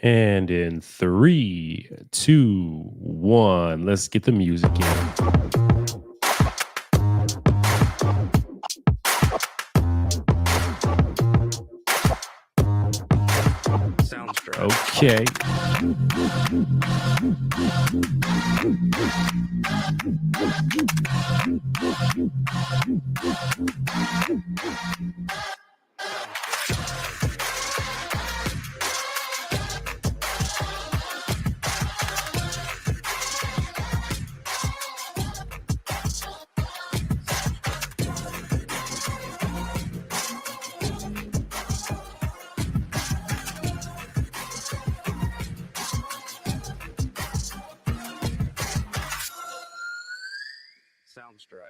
And in three, two, one, let's get the music in. Sounds great. Okay. Sounds great.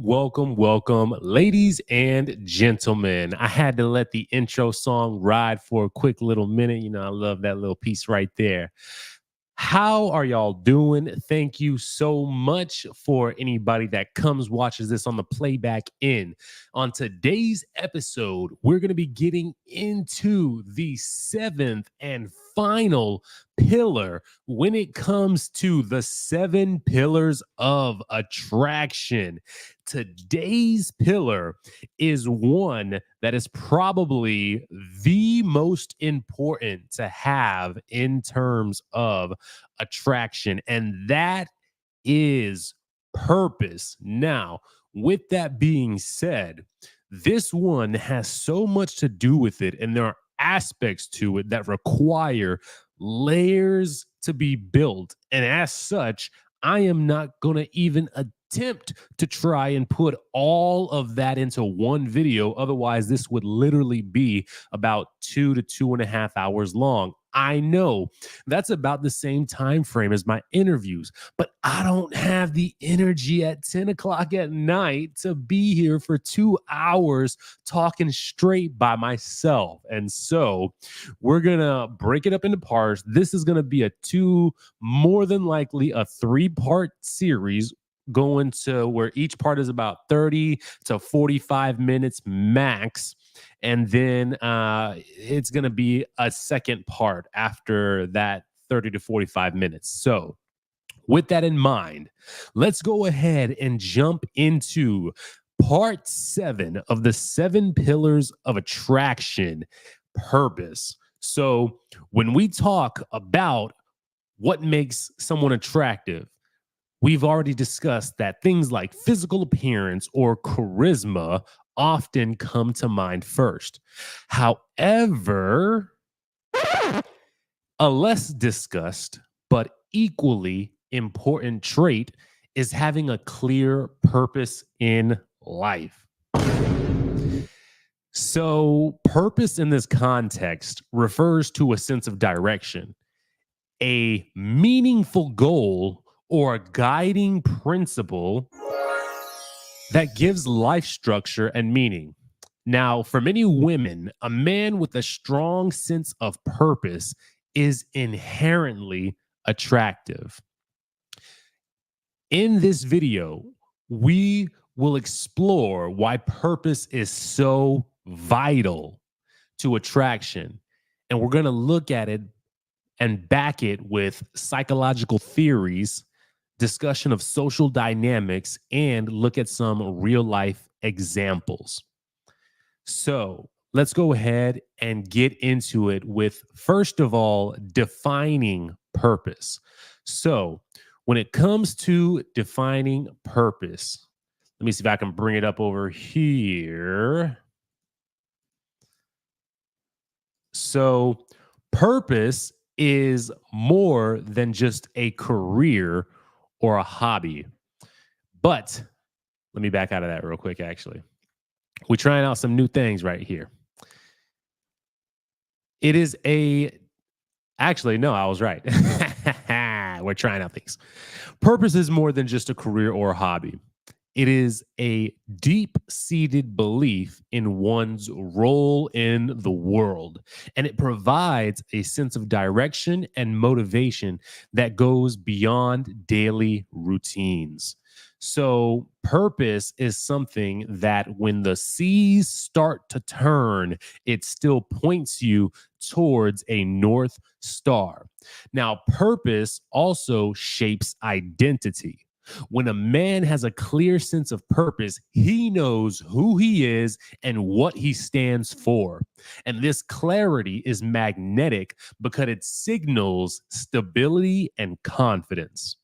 Welcome, ladies and gentlemen. I had to let the intro song ride for a quick little minute. You know, I love that little piece right there. How are y'all doing? Thank you so much for anybody that watches this on the playback end. On today's episode, we're going to be getting into the seventh and final pillar when it comes to the seven pillars of attraction. Today's pillar is one that is probably the most important to have in terms of attraction, and that is purpose. Now, with that being said, this one has so much to do with it, and there are aspects to it that require layers to be built. And as such, I am not going to even attempt to try and put all of that into one video. Otherwise, this would literally be about 2 to 2.5 hours long. I know that's about the same time frame as my interviews, but I don't have the energy at 10 o'clock at night to be here for 2 hours talking straight by myself. And so we're going to break it up into parts. This is going to be more than likely a 3-part series, going to where each part is about 30 to 45 minutes max. And then it's going to be a second part after that 30 to 45 minutes. So with that in mind, let's go ahead and jump into part 7 of the 7 pillars of attraction: purpose. So when we talk about what makes someone attractive, we've already discussed that things like physical appearance or charisma often come to mind first. However, a less discussed but equally important trait is having a clear purpose in life. So, purpose in this context refers to a sense of direction, a meaningful goal, or a guiding principle that gives life structure and meaning. Now, for many women, a man with a strong sense of purpose is inherently attractive. In this video, we will explore why purpose is so vital to attraction. And we're going to look at it and back it with psychological theories, discussion of social dynamics, and look at some real life examples. So let's go ahead and get into it with, first of all, defining purpose. So, when it comes to defining purpose, let me see if I can bring it up over here. So, purpose is more than just a career or a hobby. But let me back out of that real quick, actually. We're trying out some new things right here. It is a Actually, no, I was right. We're trying out things. Purpose is more than just a career or a hobby. It is a deep seated belief in one's role in the world, and it provides a sense of direction and motivation that goes beyond daily routines. So, purpose is something that when the seas start to turn, it still points you towards a North Star. Now, purpose also shapes identity. When a man has a clear sense of purpose, he knows who he is and what he stands for. And this clarity is magnetic because it signals stability and confidence.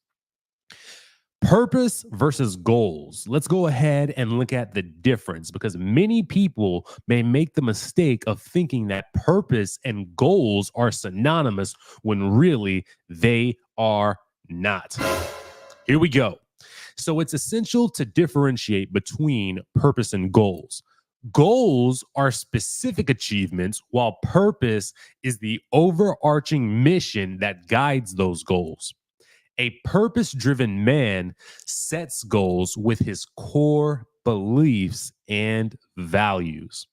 Purpose versus goals. Let's go ahead and look at the difference because many people may make the mistake of thinking that purpose and goals are synonymous when really they are not. Here we go. So it's essential to differentiate between purpose and goals. Goals are specific achievements, while purpose is the overarching mission that guides those goals. A purpose driven man sets goals with his core beliefs and values.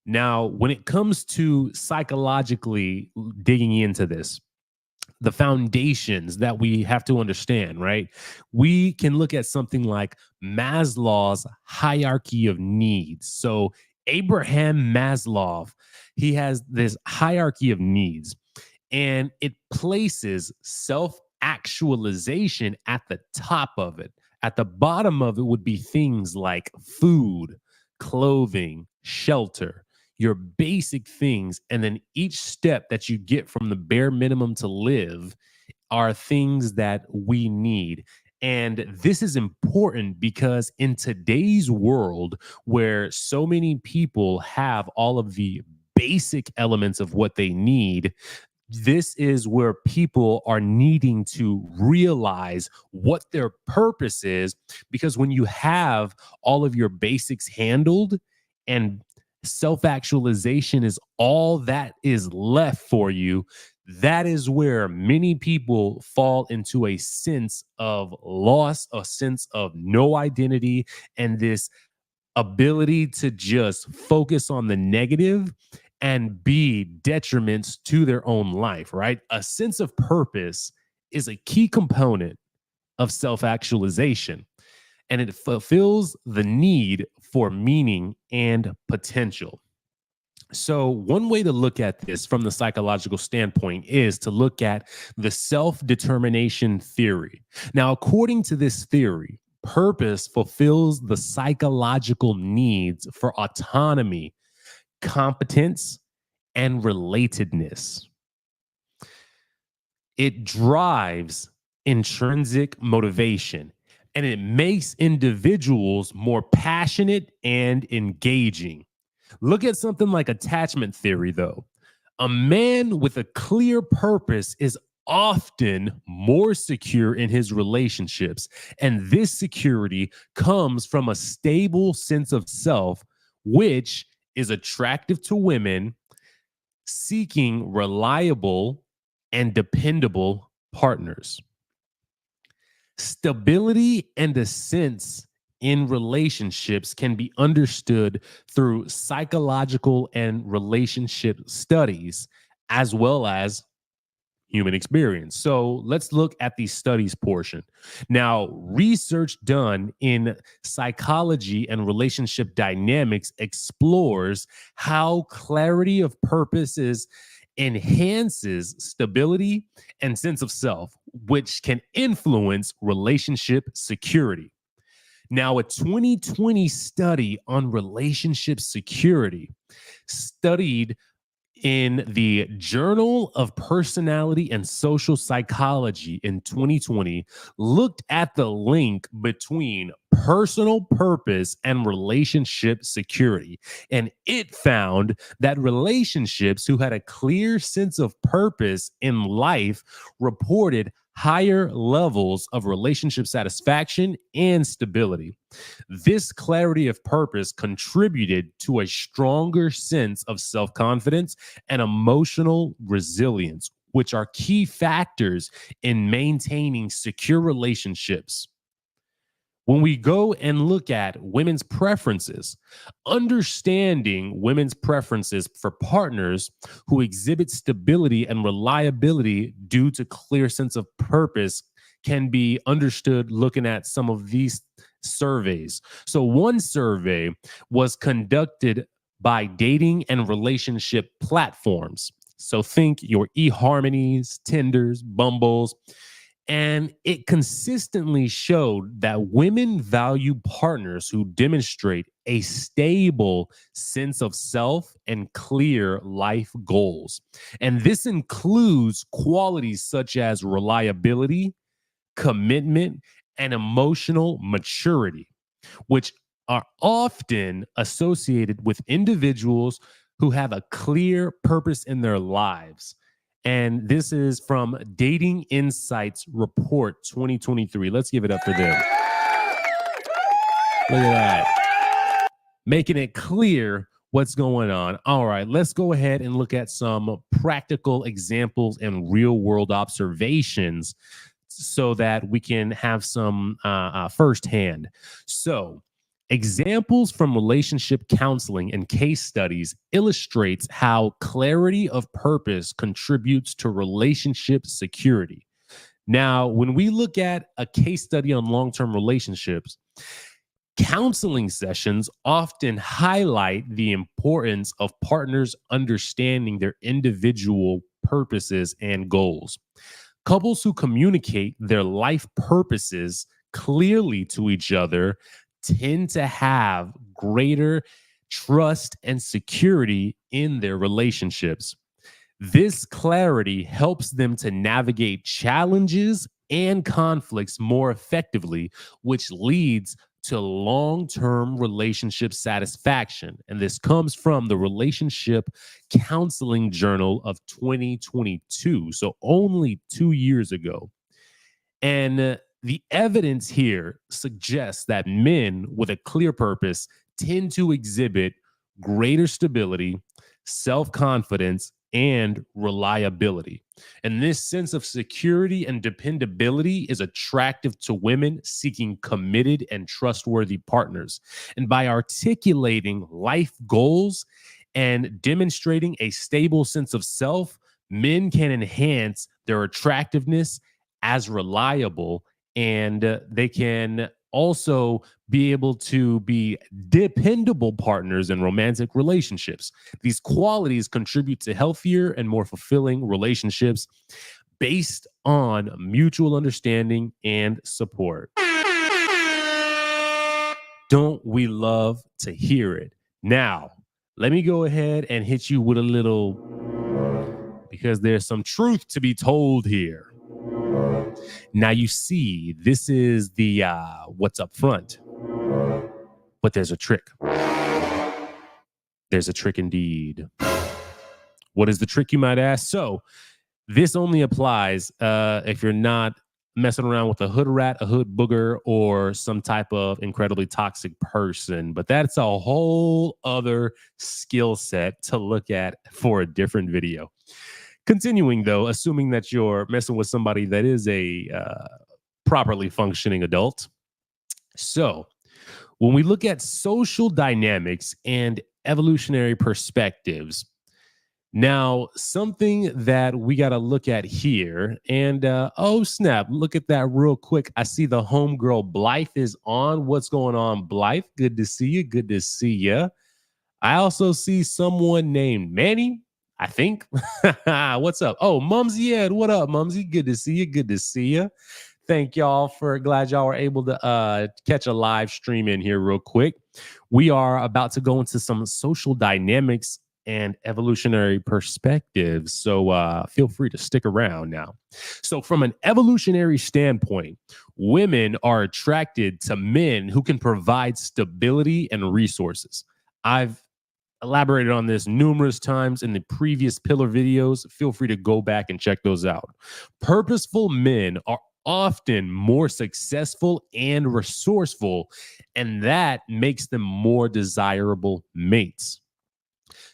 Now, when it comes to psychologically digging into this, the foundations that we have to understand, right? We can look at something like Maslow's hierarchy of needs. So, Abraham Maslow, he has this hierarchy of needs, and it places self actualization at the top of it. At the bottom of it would be things like food, clothing, shelter, your basic things. And then each step that you get from the bare minimum to live are things that we need. And this is important because in today's world, where so many people have all of the basic elements of what they need, this is where people are needing to realize what their purpose is. Because when you have all of your basics handled and self actualization is all that is left for you, that is where many people fall into a sense of loss, a sense of no identity, and this ability to just focus on the negative and be detriments to their own life, right? A sense of purpose is a key component of self actualization, and it fulfills the need for meaning and potential. So, one way to look at this from the psychological standpoint is to look at the self determination theory. Now, according to this theory, purpose fulfills the psychological needs for autonomy, competence, and relatedness. It drives intrinsic motivation, and it makes individuals more passionate and engaging. Look at something like attachment theory, though. A man with a clear purpose is often more secure in his relationships, and this security comes from a stable sense of self, which is attractive to women seeking reliable and dependable partners. Stability and a sense in relationships can be understood through psychological and relationship studies, as well as human experience. So let's look at the studies portion. Now, research done in psychology and relationship dynamics explores how clarity of purposes enhances stability and sense of self, which can influence relationship security. Now, a 2020 study on relationship security studied in the Journal of Personality and Social Psychology in 2020 looked at the link between personal purpose and relationship security. And it found that relationships who had a clear sense of purpose in life reported higher levels of relationship satisfaction and stability. This clarity of purpose contributed to a stronger sense of self confidence and emotional resilience, which are key factors in maintaining secure relationships. When we go and look at women's preferences, understanding women's preferences for partners who exhibit stability and reliability due to clear sense of purpose can be understood looking at some of these surveys. So one survey was conducted by dating and relationship platforms. So think your eHarmonies, Tinders, Bumbles, and it consistently showed that women value partners who demonstrate a stable sense of self and clear life goals. And this includes qualities such as reliability, commitment, and emotional maturity, which are often associated with individuals who have a clear purpose in their lives. And this is from Dating Insights Report 2023. Let's give it up for them. Look at that. Making it clear what's going on. All right, let's go ahead and look at some practical examples and real world observations so that we can have some firsthand. So, examples from relationship counseling and case studies illustrates how clarity of purpose contributes to relationship security. Now, when we look at a case study on long-term relationships, counseling sessions often highlight the importance of partners understanding their individual purposes and goals. Couples who communicate their life purposes clearly to each other tend to have greater trust and security in their relationships. This clarity helps them to navigate challenges and conflicts more effectively, which leads to long term relationship satisfaction. And this comes from the Relationship Counseling Journal of 2022. So only 2 years ago. And the evidence here suggests that men with a clear purpose tend to exhibit greater stability, self confidence, and reliability. And this sense of security and dependability is attractive to women seeking committed and trustworthy partners. And by articulating life goals and demonstrating a stable sense of self, men can enhance their attractiveness as reliable, and they can also be able to be dependable partners in romantic relationships. These qualities contribute to healthier and more fulfilling relationships based on mutual understanding and support. Don't we love to hear it? Now, let me go ahead and hit you with a little, because there's some truth to be told here. Now you see, this is the what's up front, but there's a trick. There's a trick indeed. What is the trick, you might ask? So this only applies if you're not messing around with a hood rat, a hood booger, or some type of incredibly toxic person. But that's a whole other skill set to look at for a different video. Continuing, though, assuming that you're messing with somebody that is a properly functioning adult. So, when we look at social dynamics and evolutionary perspectives, now something that we got to look at here, and oh snap, look at that real quick. I see the homegirl Blythe is on. What's going on, Blythe? Good to see you. Good to see you. I also see someone named Manny, I think. What's up? Oh, Mumsy Ed. What up, Mumsy? Good to see you. Good to see you. Thank y'all for glad y'all were able to catch a live stream in here real quick. We are about to go into some social dynamics and evolutionary perspectives. So feel free to stick around now. So, from an evolutionary standpoint, women are attracted to men who can provide stability and resources. I've elaborated on this numerous times in the previous pillar videos. Feel free to go back and check those out. Purposeful men are often more successful and resourceful, and that makes them more desirable mates.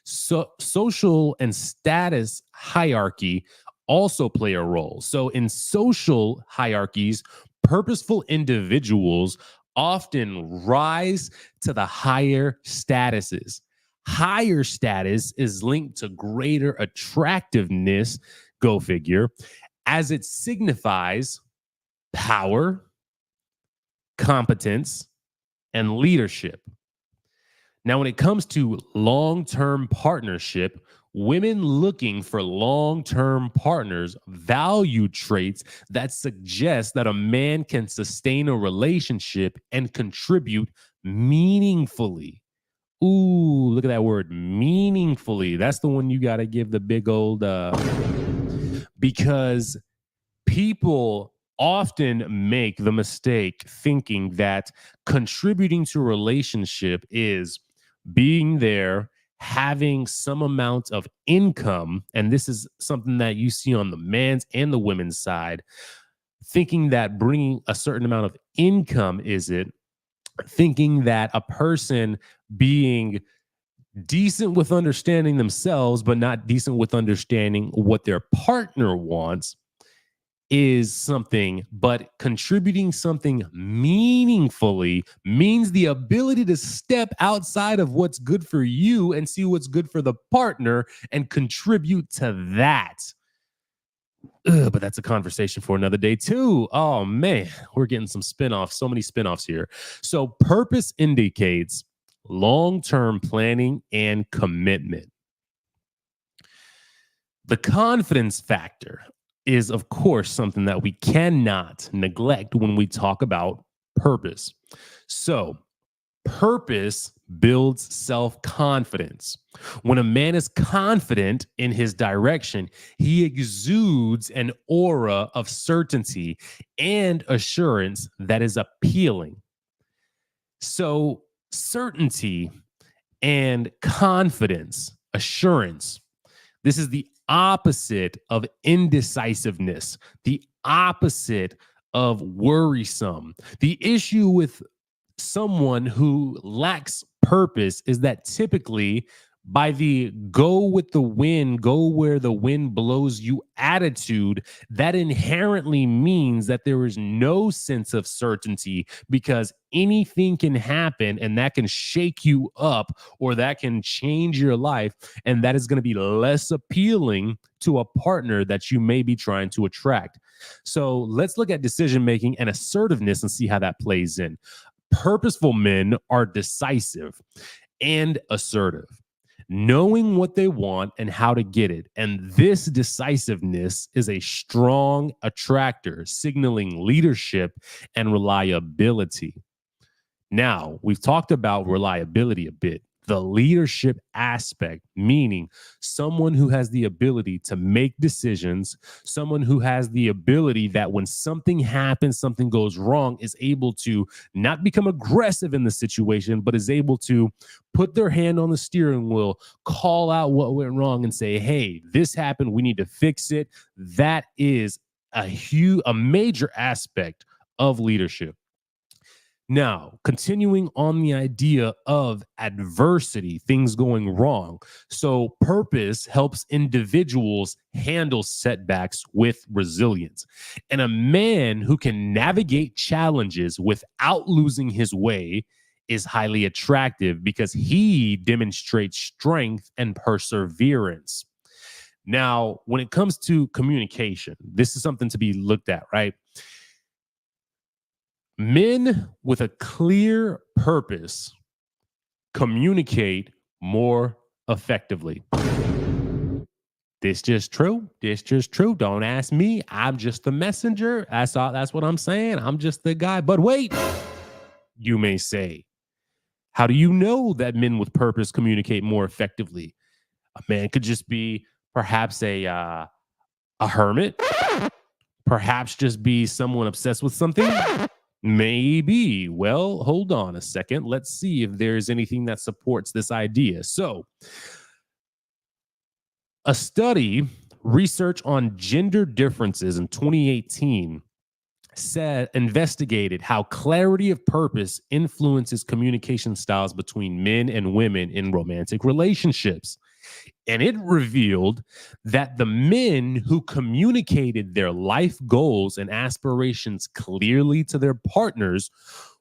So, social and status hierarchy also play a role. So, in social hierarchies, purposeful individuals often rise to the higher statuses. Higher status is linked to greater attractiveness, go figure, as it signifies power, competence, and leadership. Now, when it comes to long term partnership, women looking for long term partners value traits that suggest that a man can sustain a relationship and contribute meaningfully. Ooh, look at that word, meaningfully. That's the one you got to give the big old, because people often make the mistake thinking that contributing to a relationship is being there, having some amount of income. And this is something that you see on the man's and the women's side, thinking that bringing a certain amount of income is it, thinking that a person being decent with understanding themselves, but not decent with understanding what their partner wants is something, but contributing something meaningfully means the ability to step outside of what's good for you and see what's good for the partner and contribute to that. Ugh, but that's a conversation for another day too. Oh man, we're getting some spinoffs, so many spinoffs here. So purpose indicates long-term planning and commitment. The confidence factor is, of course, something that we cannot neglect when we talk about purpose. So, purpose builds self confidence. When a man is confident in his direction, he exudes an aura of certainty and assurance that is appealing. So, certainty and confidence, assurance, this is the opposite of indecisiveness, the opposite of worrisome. The issue with someone who lacks purpose is that typically, by the go with the wind, go where the wind blows you attitude, that inherently means that there is no sense of certainty because anything can happen and that can shake you up or that can change your life. And that is going to be less appealing to a partner that you may be trying to attract. So let's look at decision making and assertiveness and see how that plays in. Purposeful men are decisive and assertive, knowing what they want and how to get it. And this decisiveness is a strong attractor, signaling leadership and reliability. Now, we've talked about reliability a bit. The leadership aspect, meaning someone who has the ability to make decisions, someone who has the ability that when something happens, something goes wrong, is able to not become aggressive in the situation, but is able to put their hand on the steering wheel, call out what went wrong, and say, hey, this happened. We need to fix it. That is a major aspect of leadership. Now, continuing on the idea of adversity, things going wrong. So, purpose helps individuals handle setbacks with resilience. And a man who can navigate challenges without losing his way is highly attractive because he demonstrates strength and perseverance. Now, when it comes to communication, this is something to be looked at, right? Men with a clear purpose communicate more effectively. This just true. This just true. Don't ask me. I'm just the messenger. That's all. That's what I'm saying. I'm just the guy. But wait, you may say, how do you know that men with purpose communicate more effectively? A man could just be perhaps a hermit, perhaps just be someone obsessed with something. Maybe. Well, hold on a second. Let's see if there's anything that supports this idea. So, a study, research on gender differences in 2018 said investigated how clarity of purpose influences communication styles between men and women in romantic relationships. And it revealed that the men who communicated their life goals and aspirations clearly to their partners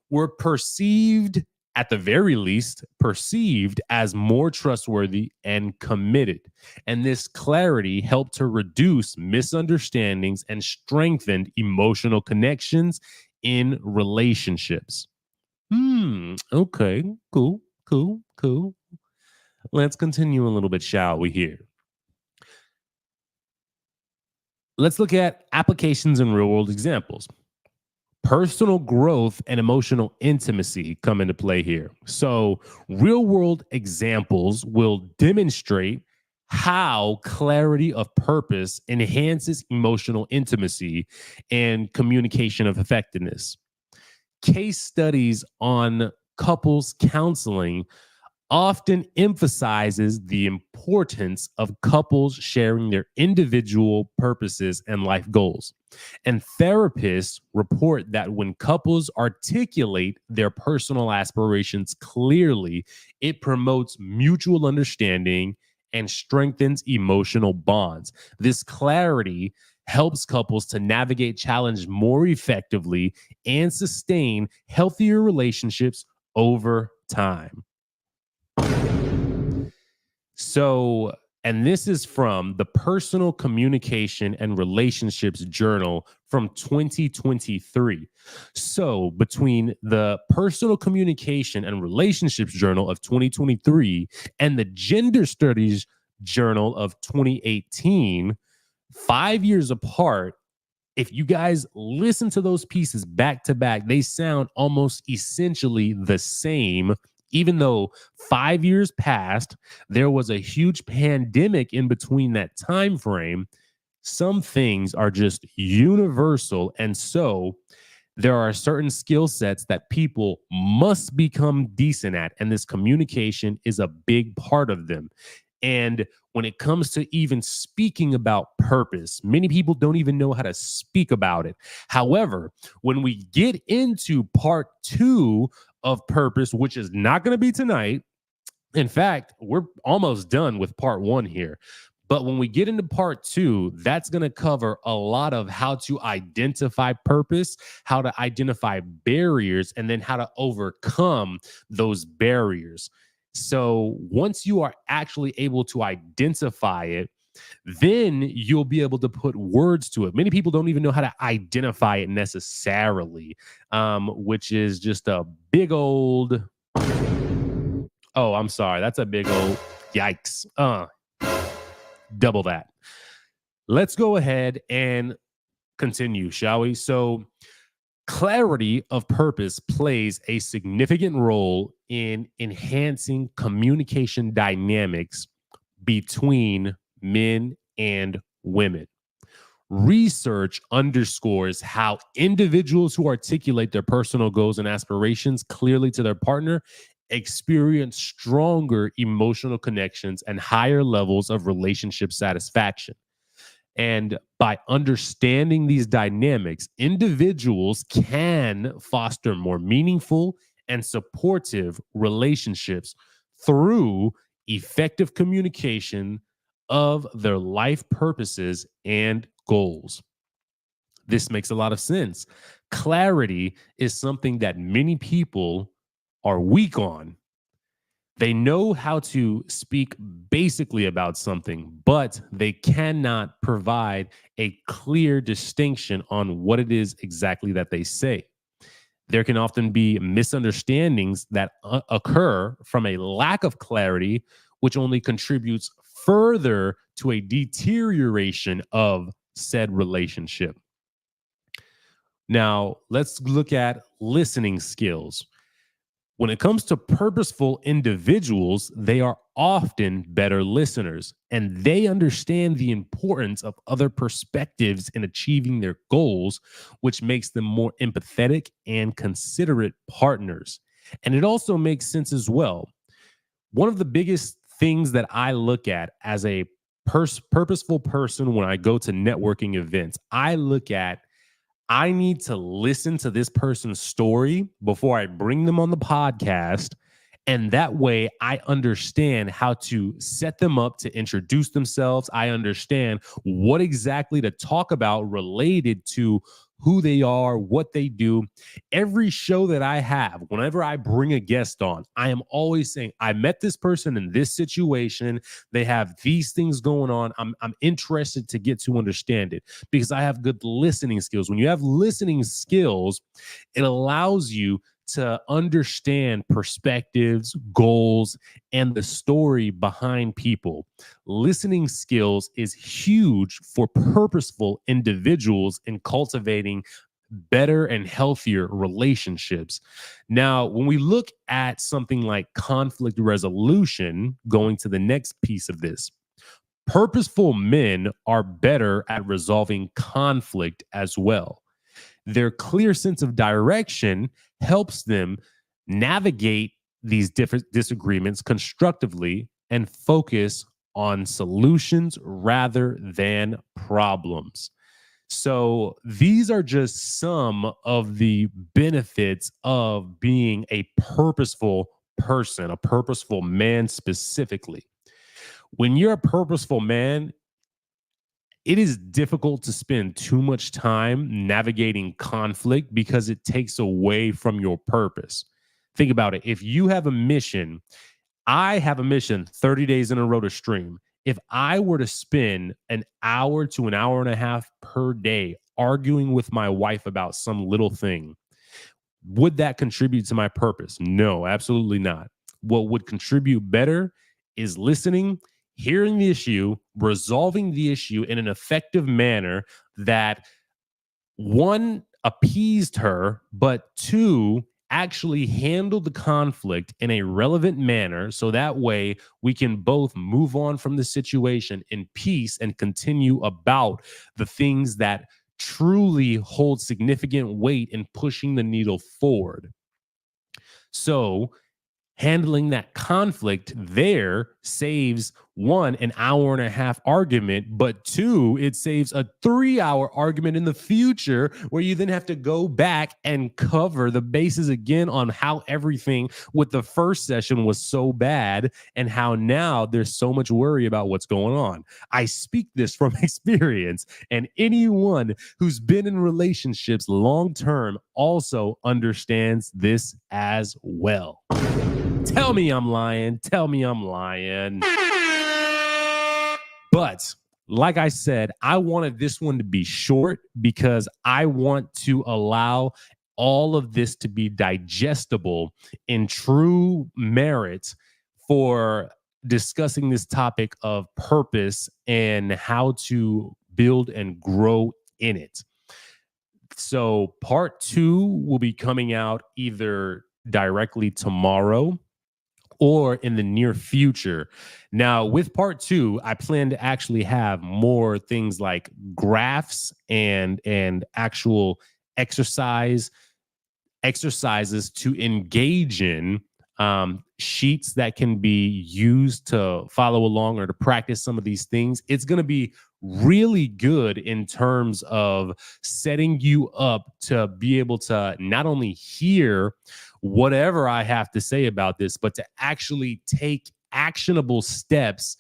were perceived, at the very least, perceived as more trustworthy and committed. And this clarity helped to reduce misunderstandings and strengthened emotional connections in relationships. Okay, cool, cool, cool. Let's continue a little bit, shall we? Here, let's look at applications and real world examples. Personal growth and emotional intimacy come into play here. So, real world examples will demonstrate how clarity of purpose enhances emotional intimacy and communication of effectiveness. Case studies on couples counseling often emphasizes the importance of couples sharing their individual purposes and life goals. And therapists report that when couples articulate their personal aspirations clearly, it promotes mutual understanding and strengthens emotional bonds. This clarity helps couples to navigate challenge more effectively and sustain healthier relationships over time. So, and this is from the Personal Communication and Relationships Journal from 2023. So, between the Personal Communication and Relationships Journal of 2023 and the Gender Studies Journal of 2018, 5 years apart, if you guys listen to those pieces back to back, they sound almost essentially the same, even though 5 years passed, there was a huge pandemic in between that time frame. Some things are just universal. And so there are certain skill sets that people must become decent at, and this communication is a big part of them. And when it comes to even speaking about purpose, many people don't even know how to speak about it. However, when we get into part two of purpose, which is not going to be tonight, in fact, we're almost done with part one here. But when we get into part two, that's going to cover a lot of how to identify purpose, how to identify barriers, and then how to overcome those barriers. So once you are actually able to identify it, then you'll be able to put words to it. Many people don't even know how to identify it necessarily, which is just a big old, oh, I'm sorry. That's a big old yikes. Double that. Let's go ahead and continue, shall we? So, clarity of purpose plays a significant role in enhancing communication dynamics between men and women. Research underscores how individuals who articulate their personal goals and aspirations clearly to their partner experience stronger emotional connections and higher levels of relationship satisfaction. And by understanding these dynamics, individuals can foster more meaningful and supportive relationships through effective communication of their life purposes and goals. This makes a lot of sense. Clarity is something that many people are weak on. They know how to speak basically about something, but they cannot provide a clear distinction on what it is exactly that they say. There can often be misunderstandings that occur from a lack of clarity, which only contributes further to a deterioration of said relationship. Now, let's look at listening skills. When it comes to purposeful individuals, they are often better listeners and they understand the importance of other perspectives in achieving their goals, which makes them more empathetic and considerate partners. And it also makes sense as well. One of the biggest things that I look at as a purposeful person when I go to networking events, I need to listen to this person's story before I bring them on the podcast. And that way I understand how to set them up to introduce themselves. I understand what exactly to talk about related to who they are, what they do. Every show that I have, whenever I bring a guest on, I am always saying, I met this person in this situation. They have these things going on. I'm interested to get to understand it because I have good listening skills. When you have listening skills, it allows you to understand perspectives, goals, and the story behind people. Listening skills is huge for purposeful individuals in cultivating better and healthier relationships. Now, when we look at something like conflict resolution, going to the next piece of this, purposeful men are better at resolving conflict as well. Their clear sense of direction helps them navigate these different disagreements constructively and focus on solutions rather than problems. So, these are just some of the benefits of being a purposeful person, a purposeful man specifically. When you're a purposeful man, it is difficult to spend too much time navigating conflict because it takes away from your purpose. Think about it. If you have a mission, I have a mission 30 days in a row to stream. If I were to spend an hour to an hour and a half per day arguing with my wife about some little thing, would that contribute to my purpose? No, absolutely not. What would contribute better is listening, hearing the issue, resolving the issue in an effective manner that one, appeased her, but two, actually handled the conflict in a relevant manner. So that way we can both move on from the situation in peace and continue about the things that truly hold significant weight in pushing the needle forward. So, handling that conflict there saves one, an hour and a half argument, but two, it saves a 3 hour argument in the future where you then have to go back and cover the bases again on how everything with the first session was so bad and how now there's so much worry about what's going on. I speak this from experience, and anyone who's been in relationships long term also understands this as well. Tell me I'm lying. Tell me I'm lying. But like I said, I wanted this one to be short because I want to allow all of this to be digestible in true merit for discussing this topic of purpose and how to build and grow in it. So, part two will be coming out either directly tomorrow or in the near future. Now, with part two, I plan to actually have more things like graphs and actual exercises to engage in, sheets that can be used to follow along or to practice some of these things. It's going to be really good in terms of setting you up to be able to not only hear whatever I have to say about this, but to actually take actionable steps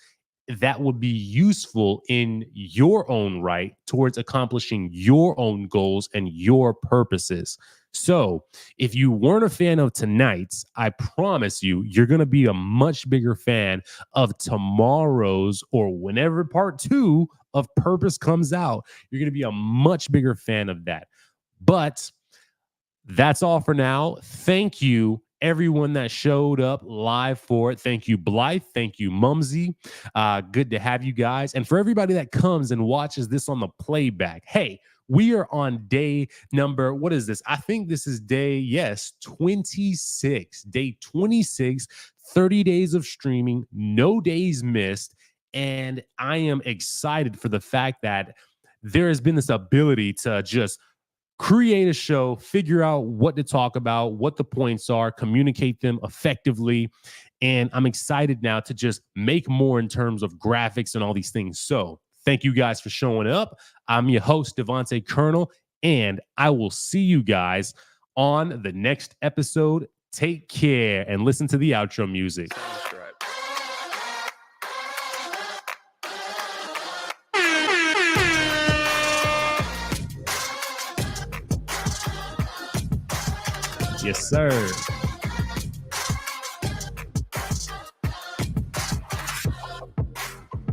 that would be useful in your own right towards accomplishing your own goals and your purposes. So, if you weren't a fan of tonight's, I promise you, you're going to be a much bigger fan of tomorrow's or whenever part two of Purpose comes out. You're going to be a much bigger fan of that. But that's all for now. Thank you everyone that showed up live for it. Thank you, Blythe. Thank you, Mumsy. Good to have you guys. And for everybody that comes and watches this on the playback, hey, we are on day number, what is this? I think this is day, yes, 26. Day 26, 30 days of streaming, no days missed. And I am excited for the fact that there has been this ability to just create a show, figure out what to talk about, what the points are, communicate them effectively. And I'm excited now to just make more in terms of graphics and all these things. So thank you guys for showing up. I'm your host, Devontae Colonel, and I will see you guys on the next episode. Take care and listen to the outro music. Yes, sir.